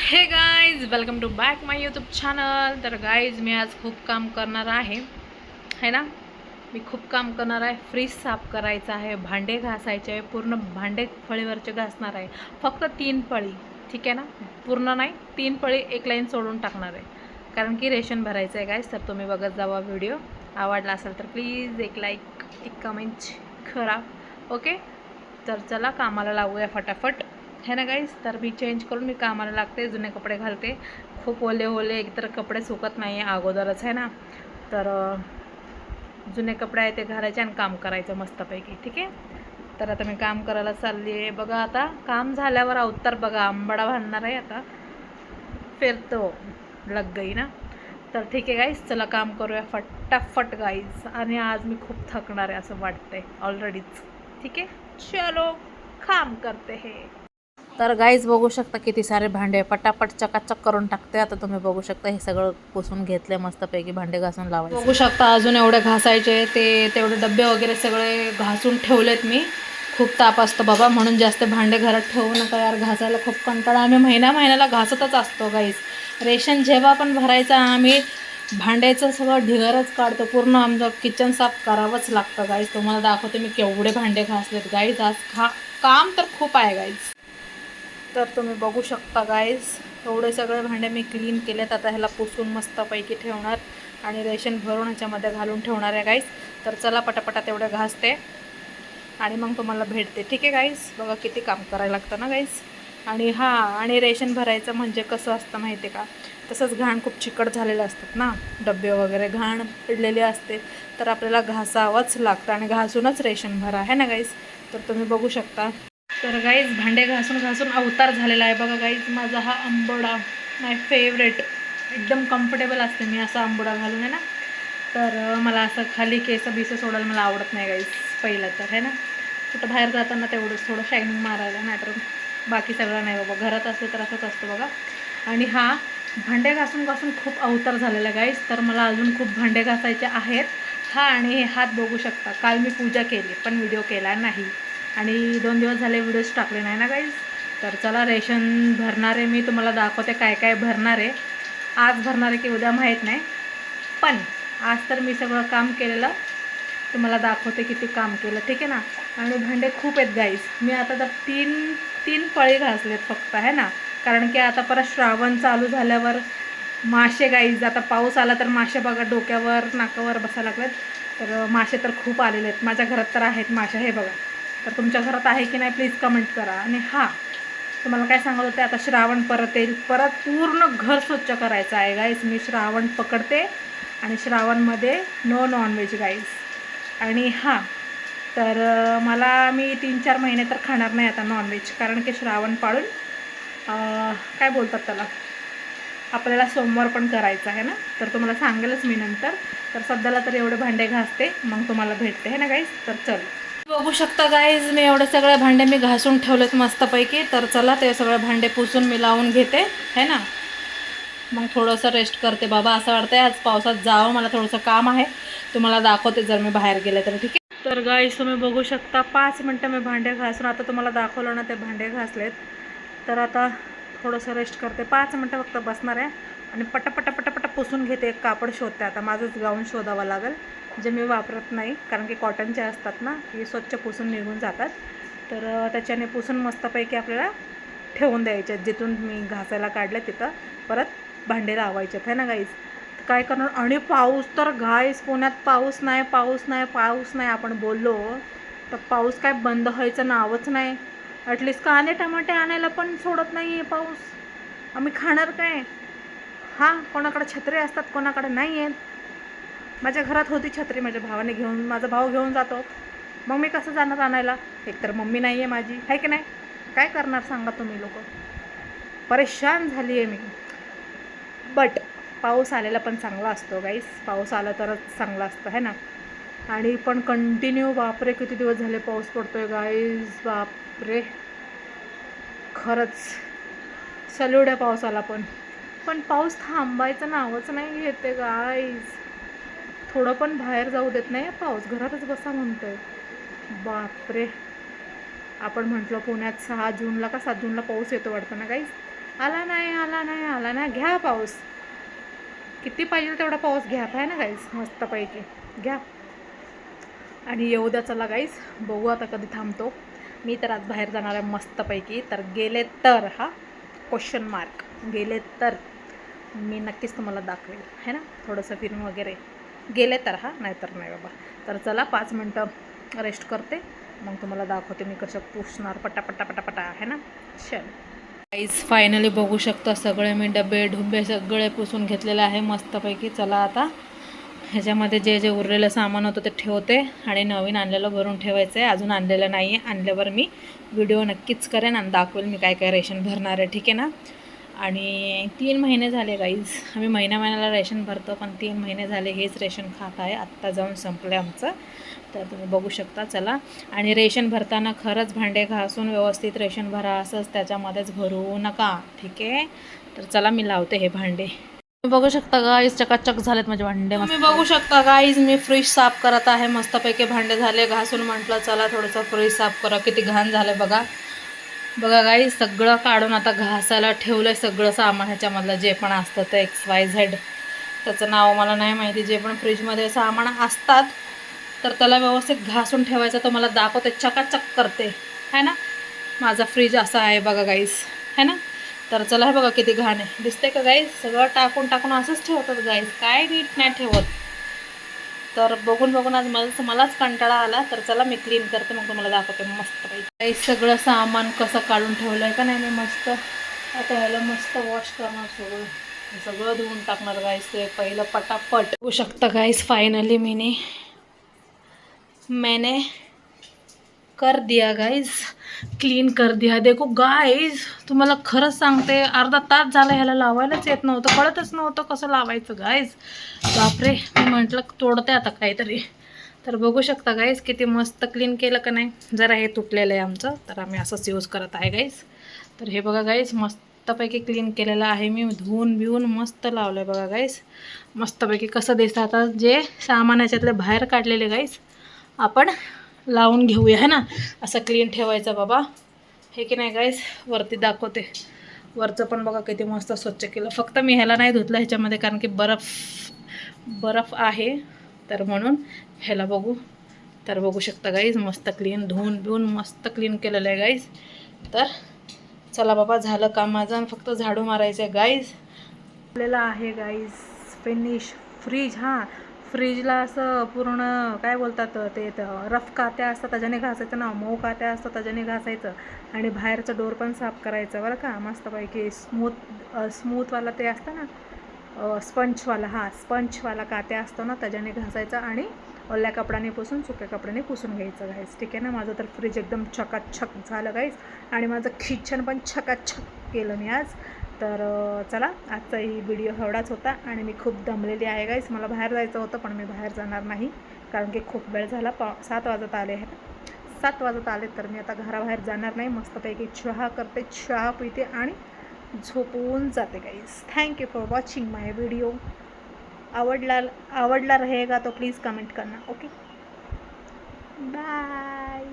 हे guys welcome to back my YouTube channel. तर guys मी आज खूप काम करणार आहे ना. मी खूप काम करणार आहे. फ्रीज साफ करायचं आहे, भांडे घासायचे आहे, पूर्ण भांडे फळीवरचे घासणार आहे. फक्त 3 पळी, ठीक आहे ना. पूर्ण नाही, 3 पळी एक लाईन सोडून टाकणार आहे, कारण की रेशन भरायचं आहे गाईज. तर तुम्ही बघत जावा व्हिडिओ. आवडला असेल तर प्लीज एक लाईक, एक कमेंट करा. ओके, तर चला कामाला लागूया फटाफट, है ना गाईज. तर मी चेंज करून मी कामाला लागते, जुने कपडे घालते. खूप ओले ओले एकतर कपडे सुकत नाही आहे अगोदरच, है ना. तर जुने कपडे आहे ते घालायचे आणि काम करायचं मस्तपैकी, ठीक आहे. तर आता मी काम करायला चालली आहे. बघा आता काम झाल्यावर अवतार बघा, आंबाडा बांधणार आहे आता. फिरतो लग गई ना. तर ठीक आहे गाईज, चला काम करूया फटाफट गाईज. आणि आज मी खूप थकणार आहे असं वाटतंय ऑलरेडीच. ठीक आहे, चलो काम करते हे. तर गाईज बघू शकता किती सारे भांडे पटापट चकाचक करून टाकते. आता तुम्ही बघू शकता हे सगळं पुसून घेतले, मस्तपैकी भांडे घासून लावायचे. बघू शकता अजून एवढे घासायचे, ते तेवढे डबे वगैरे सगळे घासून ठेवलेत मी. खूप ताप असतो बाबा, म्हणून जास्त भांडे घरात ठेवू नका यार, घासायला खूप कंटाळा. आम्ही महिन्याला घासतच असतो गाईज. रेशन जेव्हा पण भरायचं आम्ही भांड्याचं सगळं ढिगारच काढतो. पूर्ण आमचं किचन साफ करावंच लागतं गाईज. तुम्हाला दाखवते मी केवढे भांडे घासलेत गाईज. आज काम तर खूप आहे गाईज. तर तुम्ही बघू शकता गाईज, एवढे सगळे भांडे मी क्लीन केलेत. आता ह्याला पुसून मस्तपैकी ठेवणार आणि रेशन भरून ह्याच्यामध्ये घालून ठेवणार आहे गाईज. तर चला पटापटा तेवढे घासते आणि मग तुम्हाला भेटते, ठीक आहे गाईज. बघा किती काम करायला लागतं ना गाईज. आणि रेशन भरायचं म्हणजे कसं असतं माहिती आहे का, तसंच घाण खूप चिकट झालेले असतात ना, डबे वगैरे घाण पडलेले असते. तर आपल्याला घासावंच लागतं आणि घासूनच रेशन भरा, आहे ना गाईज. तर तुम्ही बघू शकता. तर गाईज भांडे घासून घासून अवतार झालेला आहे बघा गाईज. माझा हा आंबोडा माय फेवरेट, एकदम कम्फर्टेबल असते मी असा आंबोडा घालून, आहे ना. तर मला असं खाली केस सोडायला मला आवडत नाही गाईज पहिलं तर, है ना. कुठं बाहेर जाताना तेवढंच थोडं शायनिंग मारायला, नाहीतर बाकी सगळं नाही बाबा. घरात असते तर असंच असतं बघा. आणि हा भांडे घासून घासून खूप अवतार झालेला गाईज. तर मला अजून खूप भांडे घासायचे आहेत. आणि हे हात बघू शकता, काल मी पूजा केली पण व्हिडिओ केला नाही आणि 2 दिवस झाले व्हिडिओज टाकले नाही ना गाईज. तर चला रेशन भरणार आहे मी, तुम्हाला दाखवते काय काय भरणार आहे. आज भरणार आहे की उद्या माहीत नाही, पण आज तर मी सगळं काम केलेलं तुम्हाला दाखवते किती काम केलं, ठीक आहे ना. आणि भांडे खूप आहेत गाईज. मी आता तर तीन पळी घासलेत फक्त, आहे ना. कारण की आता परत श्रावण चालू झाल्यावर मासे गाईज, आता पाऊस आला तर मासे बघा डोक्यावर नाकावर बसायला लागलेत. तर मासे तर खूप आलेले आहेत माझ्या घरात, तर आहेत मासे, हे बघा. तर तुमच्या घरात आहे की नाही प्लीज कमेंट करा. आणि हां, तुम्हाला काय सांगत होते, आता श्रावण परत येईल, परत पूर्ण घर स्वच्छ करायचं आहे गाईज. मी श्रावण पकडते आणि श्रावणमध्ये नो नॉनव्हेज गाईज. आणि हां, तर मी 3-4 महिने तर खाणार नाही आता नॉनव्हेज, कारण की श्रावण पाळून काय बोलतात त्याला, आपल्याला सोमवार पण करायचं आहे ना. तर तुम्हाला सांगेलच मी नंतर. तर सध्याला तर एवढे भांडे घासते, मग तुम्हाला भेटते, है ना गाईज. तर चल बघू शकता गाईज, मी एवढे सगळे भांडे मी घासून ठेवलेत मस्तपैकी. तर चला ते सगळे भांडे पुसून मी लावून घेते, है ना. मग थोडंसं रेस्ट करते बाबा. असं वाटतंय आज पावसात जावं, मला थोडंसं काम आहे, तुम्हाला दाखवते जर मी बाहेर गेले तर, ठीक आहे. तर गाईज तुम्ही बघू शकता 5 मिनटं मी भांडे घासून, आता तुम्हाला दाखवलं ना ते भांडे घासलेत. तर आता थोडंसं रेस्ट करते, 5 मिनटं फक्त बसणार आहे आणि पटापटा पुसून घेते. एक कापड शोधते आता, माझंच गाऊन शोधावं लागेल जे मी वापरत नाही, कारण की कॉटनचे असतात ना, की स्वच्छ पुसून निघून जातात. तर त्याच्याने पुसून मस्तपैकी आपल्याला ठेवून द्यायचे, जिथून मी घासायला काढले तिथं परत भांडे लावायचे, आहे ना गाईज. काय करणार. आणि पाऊस तर गाईज, पुण्यात पाऊस नाही आपण बोललो तर पाऊस काय बंद व्हायचं नावच नाही. ॲटलिस्ट कांदे टमाटे आणायला पण सोडत नाही आहे पाऊस. आम्ही खाणार काय. हां, कोणाकडे छत्री असतात, कोणाकडे नाही आहेत. माझ्या घरात होती छत्री, माझ्या भावाने माझा भाऊ घेऊन जातो, मग मी कसं जाणार आणायला. एकतर मम्मी नाही आहे माझी, आहे की नाही. काय करणार सांगा तुम्ही लोक. परेशान झाली आहे मी. बट पाऊस आलेला पण चांगला असतो गाईस, पाऊस आला तरच चांगला असतं, है ना. आणि पण कंटिन्यू बापरे किती दिवस झाले पाऊस पडतोय गाईज, बापरे. खरंच सल्यूट आहे पावसाला. पण पाऊस थांबायचं नावच नाही घेते गाईज. थोडं पण बाहेर जाऊ देत नाही पाऊस, घरातच बसा म्हणतोय. बापरे. आपण म्हटलं पुण्यात 6 जूनला का 7 जूनला पाऊस येतो वाटतं ना गाईज. आला नाही आला नाही आला नाही. घ्या पाऊस, किती पाहिजे तेवढा पाऊस घ्या. आहे ना गाईज, मस्तपैकी घ्या. आणि येऊ द्या चला गाईज, बघू आता कधी थांबतो. मी तर आज बाहेर जाणार आहे मस्तपैकी. तर गेले तर हा क्वेश्चन मार्क, गेले तर मी नक्कीच तुम्हाला दाखवेल है ना, थोडंसं फिरून वगैरे. गेले तर हा, नाही तर नाही बाबा. तर चला 5 मिनटं रेस्ट करते, मग तुम्हाला दाखवते मी कसं पुसणार पटापटा पटापटा है ना. चल गाईज, फायनली बघू शकता सगळे मी डबे ढुबे सगळे पुसून घेतलेले आहे मस्तपैकी. चला आता ह्याच्यामध्ये जे जे उरलेलं सामान होतं ते ठेवते आणि नवीन आणलेलं भरून ठेवायचं आहे. अजून आणलेलं नाही आहे, आणल्यावर मी व्हिडिओ नक्कीच करेन आणि दाखवेल मी काय काय रेशन भरणार आहे, ठीक आहे ना. आणि 3 महिने झाले गाईज, आम्ही महिन्याला रेशन भरतो, पण 3 महिने झाले हेच रेशन खात आहे. आत्ता जाऊन संपलं आमचं, तर तुम्ही बघू शकता. चला, आणि रेशन भरताना खरंच भांडे घासून व्यवस्थित रेशन भरा, असंच त्याच्यामध्येच भरू नका, ठीक आहे. तर चला मी लावते हे भांडे. तुम्ही बघू शकता गाईज, चकाचक झालेत माझे भांडे. तुम्ही बघू शकता गाईज, मी फ्रीज साफ करत आहे मस्तपैकी. भांडे झाले घासून, म्हटलं चला थोडंसं फ्रीज साफ करा. किती घाण झालं बघा. बघा गाईज, सगळं काढून आता घासायला ठेवलं आहे. सगळं सामान ह्याच्यामधलं जे पण असतं ते XYZ, त्याचं नाव मला नाही माहिती. जे पण फ्रीजमध्ये सामान असतात तर त्याला व्यवस्थित घासून ठेवायचं. तो मला दाखवते, चकाचक करते है ना. माझा फ्रीज असा आहे बघा गाईज, है ना. तर चला, हे बघा किती घाण आहे, दिसते का गाईज. सगळं टाकून टाकून असंच ठेवतात गाईज, काय नीट नाही ठेवत. तर बघून बघून आज मलाच कंटाळा आला. तर चला मी क्लीन करते, मग तुम्हाला दाखवते मस्त काही सगळं सामान कसं काढून ठेवलं आहे का नाही मी मस्त. आता ह्याला मस्त वॉश करणार, सगळं धुवून टाकणार गाईस ते पहिलं पटापट. होऊ शकतं गाईस, फायनली मैंने कर दिया गाइज, क्लीन कर दिया. देखो गाइज, तुम्हाला खरंच सांगते, अर्धा तास झाला ह्याला लावायलाच येत नव्हतं, कळतच नव्हतं कसं लावायचं गाइज. बापरे, मी म्हटलं तोडते आता काहीतरी. तर बघू शकता गाइज किती मस्त क्लीन केलं का नाही. जरा हे तुटलेलं आहे आमचं, तर आम्ही असंच यूज करत आहे गाइज. तर हे बघा गाइज, मस्तपैकी क्लीन केलेलं आहे मी, धुवून बिवून मस्त लावलं आहे बघा गाइज. मस्तपैकी कसं दिसतं. आता जे सामान याच्यातले बाहेर काढलेले गाइज आपण लावून घेऊया है ना. असं क्लीन ठेवायचं बाबा, हे की नाही गाईस. वरती दाखवते, वरचं पण बघा किती मस्त स्वच्छ केलं. फक्त मी ह्याला नाही धुतलं ह्याच्यामध्ये, कारण की बर्फ आहे, तर म्हणून ह्याला बघू. तर बघू शकता गाईज, मस्त क्लीन धुवून बिवून मस्त क्लीन केलेलं आहे गाईज. तर चला बाबा, झालं काम माझं, फक्त झाडू मारायचं आहे गाईज. आपल्याला आहे गाईज फिनिश फ्रीज. हां, फ्रीजला असं पूर्ण काय बोलतात ते, रफ कात्या असतात त्याच्याने घासायचं ना, मऊ कात्या असतात त्याच्याने घासायचं. आणि बाहेरचं डोर पण साफ करायचं बरं का, मस्तपैकी. स्मूथवाला ते असतं ना, स्पंचवाला. हां, स्पंचवाला कात्या असतो ना, त्याच्याने घासायचं आणि ओल्या कपड्याने पुसून, सुक्या कपड्याने पुसून घ्यायचं गाईस, ठीक आहे ना. माझं तर फ्रीज एकदम चकाचक झालं गाईस, आणि माझं किचन पण चकाचक केलं मी आज. तर चला, आजचा ही व्हिडिओ एवढाच होता, आणि मी खूप दमलेली आहे गाईस. मला बाहेर जायचं होतं, पण मी बाहेर जाणार नाही, कारण की खूप वेळ झाला. 7 वाजत आले आहे, 7 वाजत आले. तर मी आता घराबाहेर जाणार नाही, मस्तपैकी चहा करते, चहा पिते आणि झोपून जाते guys. Thank you for watching my video. आवडला रहेगा तो प्लीज़ कमेंट करना. Okay, bye.